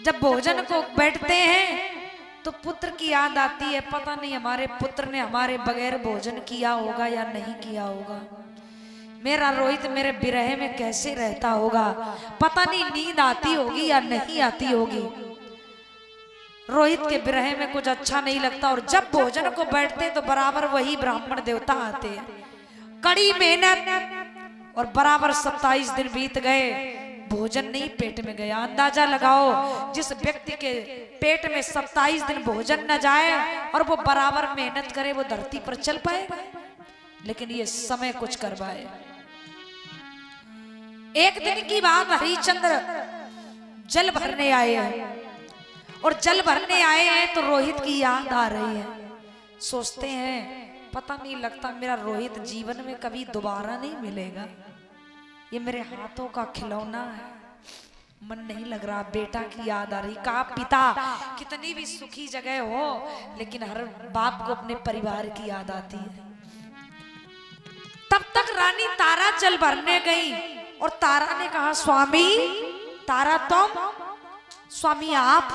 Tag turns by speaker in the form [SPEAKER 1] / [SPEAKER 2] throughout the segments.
[SPEAKER 1] जब भोजन को बैठते हैं तो पुत्र की याद आती है। पता नहीं हमारे पुत्र ने हमारे बगैर भोजन किया होगा या नहीं किया होगा। मेरा रोहित मेरे विरह में कैसे रहता होगा। पता नहीं नींद आती होगी या नहीं आती होगी। रोहित के विरह में कुछ अच्छा नहीं लगता। और जब भोजन को बैठते तो बराबर वही ब्राह्मण देवता आते हैं। कड़ी मेहनत और बराबर 27 दिन बीत गए, भोजन नहीं पेट में गया। अंदाजा लगाओ, जिस व्यक्ति के पेट में 27 दिन भोजन न जाए और वो बराबर मेहनत करे, वो धरती पर चल पाएगा? लेकिन ये समय कुछ करवाए। एक दिन की बात, हरिश्चंद्र जल भरने आए हैं और जल भरने आए हैं तो रोहित की याद आ रही है। सोचते हैं पता नहीं लगता मेरा रोहित जीवन में कभी दोबारा नहीं मिलेगा। ये मेरे हाथों का खिलौना है, मन नहीं लग रहा। बेटा की याद आ रही। का पिता कितनी भी सुखी जगह हो, लेकिन हर बाप को अपने परिवार की याद आती है। तब तक रानी तारा जल भरने गई और तारा ने कहा, स्वामी तारा तुम? स्वामी आप?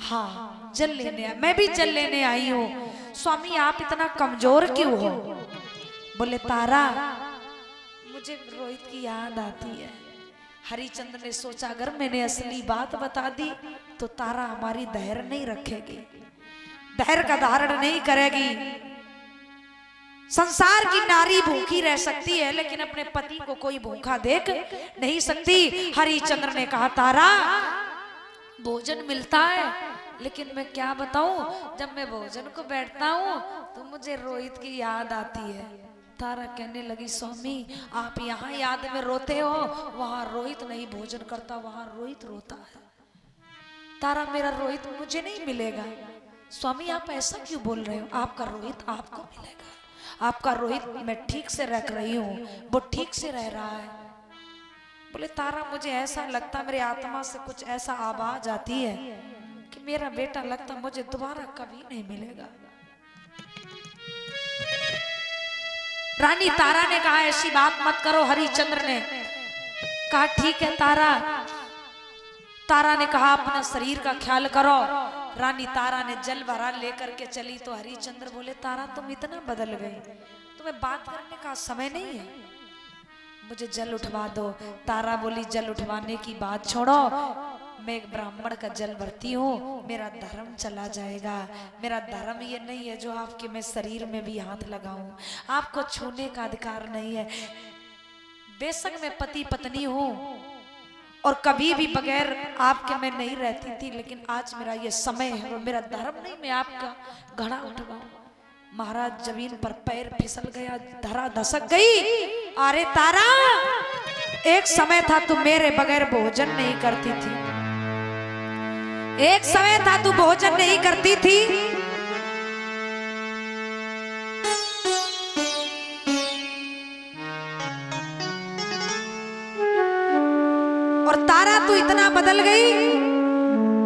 [SPEAKER 1] हाँ जल लेने आए। मैं भी जल लेने आई हूँ। स्वामी आप इतना कमजोर क्यों हो? बोले तारा मुझे रोहित की याद आती है। हरिश्चंद्र ने सोचा अगर मैंने असली बात बता दी तो तारा हमारी धैर्य नहीं रखेगी, धैर्य का धारण नहीं करेगी। संसार की नारी भूखी रह सकती है लेकिन अपने पति को कोई भूखा देख नहीं सकती। हरिश्चंद्र ने कहा तारा भोजन मिलता है, लेकिन मैं क्या बताऊं, जब मैं भोजन को बैठता हूं तो मुझे रोहित की याद आती है। तारा कहने लगी, स्वामी आप यहाँ याद में रोते हो, वहां रोहित नहीं भोजन करता, वहां रोहित रोता है। तारा मेरा रोहित मुझे नहीं मिलेगा। स्वामी आप ऐसा क्यों बोल रहे हो? आपका रोहित आपको मिलेगा। आपका रोहित मैं ठीक से रख रही हूँ, वो ठीक से रह रहा है। बोले तारा मुझे ऐसा लगता, मेरे आत्मा से कुछ ऐसा आवाज आती है कि मेरा बेटा लगता मुझे दोबारा कभी नहीं मिलेगा। रानी तारा ने कहा ऐसी बात मत करो। हरिश्चंद्र ने कहा ठीक है तारा। तारा ने कहा अपना शरीर का ख्याल करो। रानी तारा ने जल भरा लेकर के चली तो हरिश्चंद्र बोले तारा तुम इतना बदल गई, तुम्हें बात करने का समय नहीं है, मुझे जल उठवा दो। तारा बोली जल उठवाने की बात छोड़ो, मैं एक ब्राह्मण का जल भरती हूँ, मेरा धर्म चला जाएगा। मेरा धर्म ये नहीं है जो आपके मैं शरीर में भी हाथ लगाऊं। आपको छूने का अधिकार नहीं है। बेशक मैं पति पत्नी हूँ और कभी भी बगैर आपके मैं नहीं रहती थी, लेकिन आज मेरा ये समय है और मेरा धर्म नहीं मैं आपका घड़ा उठवाऊं। महाराज जमीन पर पैर फिसल गया, धरा धसक गई। अरे तारा एक समय था तू मेरे बगैर भोजन नहीं करती थी, एक समय था तू भोजन नहीं करती थी। और तारा तू इतना बदल गई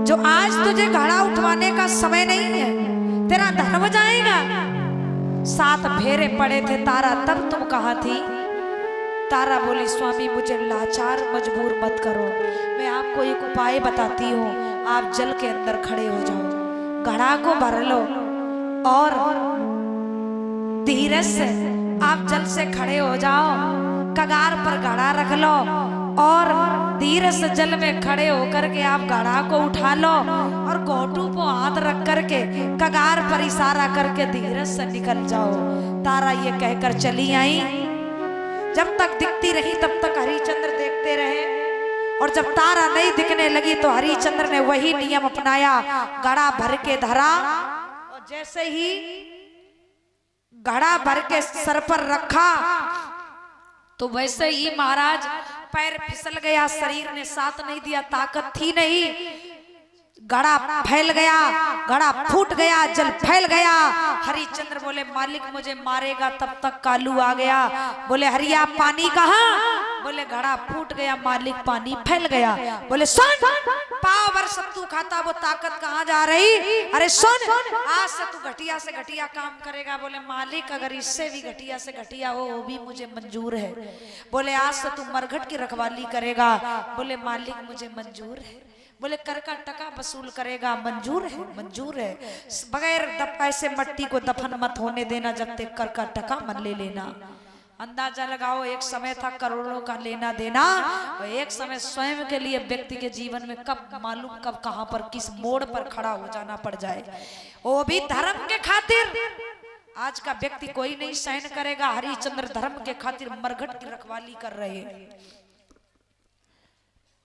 [SPEAKER 1] जो आज तुझे घड़ा उठवाने का समय नहीं है, तेरा धर्म जाएगा। 7 फेरे पड़े थे तारा तब तुम कहाँ थी? तारा बोली स्वामी मुझे लाचार मजबूर मत करो, मैं आपको एक उपाय बताती हूँ। आप जल के अंदर खड़े हो जाओ, घड़ा को भर लो और धीरज से आप जल से खड़े हो जाओ, कगार पर घड़ा रख लो और धीरे से जल में खड़े होकर के आप घड़ा को उठा लो और घोटू को हाथ रख करके कगार पर इशारा करके धीरज से निकल जाओ। तारा ये कहकर चली आई। जब तक दिखती रही तब तक हरिश्चंद्र देखते रहे और जब तारा नहीं दिखने लगी तो हरिश्चंद्र ने वही नियम अपनाया, घड़ा भर के धरा और जैसे ही घड़ा भर के सर पर रखा तो वैसे ही महाराज पैर फिसल गया, शरीर ने साथ नहीं दिया, ताकत थी नहीं, घड़ा फैल गया, घड़ा फूट गया, जल फैल गया। हरिश्चंद्र बोले मालिक मुझे मारेगा, तब तक कालू आ गया। बोले हरिया पानी कहाँ? बोले घड़ा फूट गया मालिक, पानी फैल गया। बोले सुन, पाव भर सत्तू खाता वो ताकत कहाँ जा रही? अरे सुन, आज से तू घटिया से घटिया काम करेगा। बोले मालिक अगर इससे भी घटिया से घटिया हो वो भी मुझे मंजूर है। बोले आज से तू मरघट की रखवाली करेगा। बोले मालिक मुझे मंजूर है। बोले कर का टका वसूल करेगा? मंजूर है, मंजूर है। बगैर पैसे मट्टी को दफन मत होने देना, जब तक कर का टका मन ले लेना। अंदाजा लगाओ, एक समय था करोड़ों का लेना देना, और एक समय स्वयं के लिए व्यक्ति के जीवन में कब मालूम कब कहां पर किस मोड़ पर खड़ा हो जाना पड़ जाए, वो भी धर्म के खातिर। आज का व्यक्ति कोई नहीं सहन करेगा। हरिश्चंद्र धर्म के खातिर मरघट की रखवाली कर रहे हैं।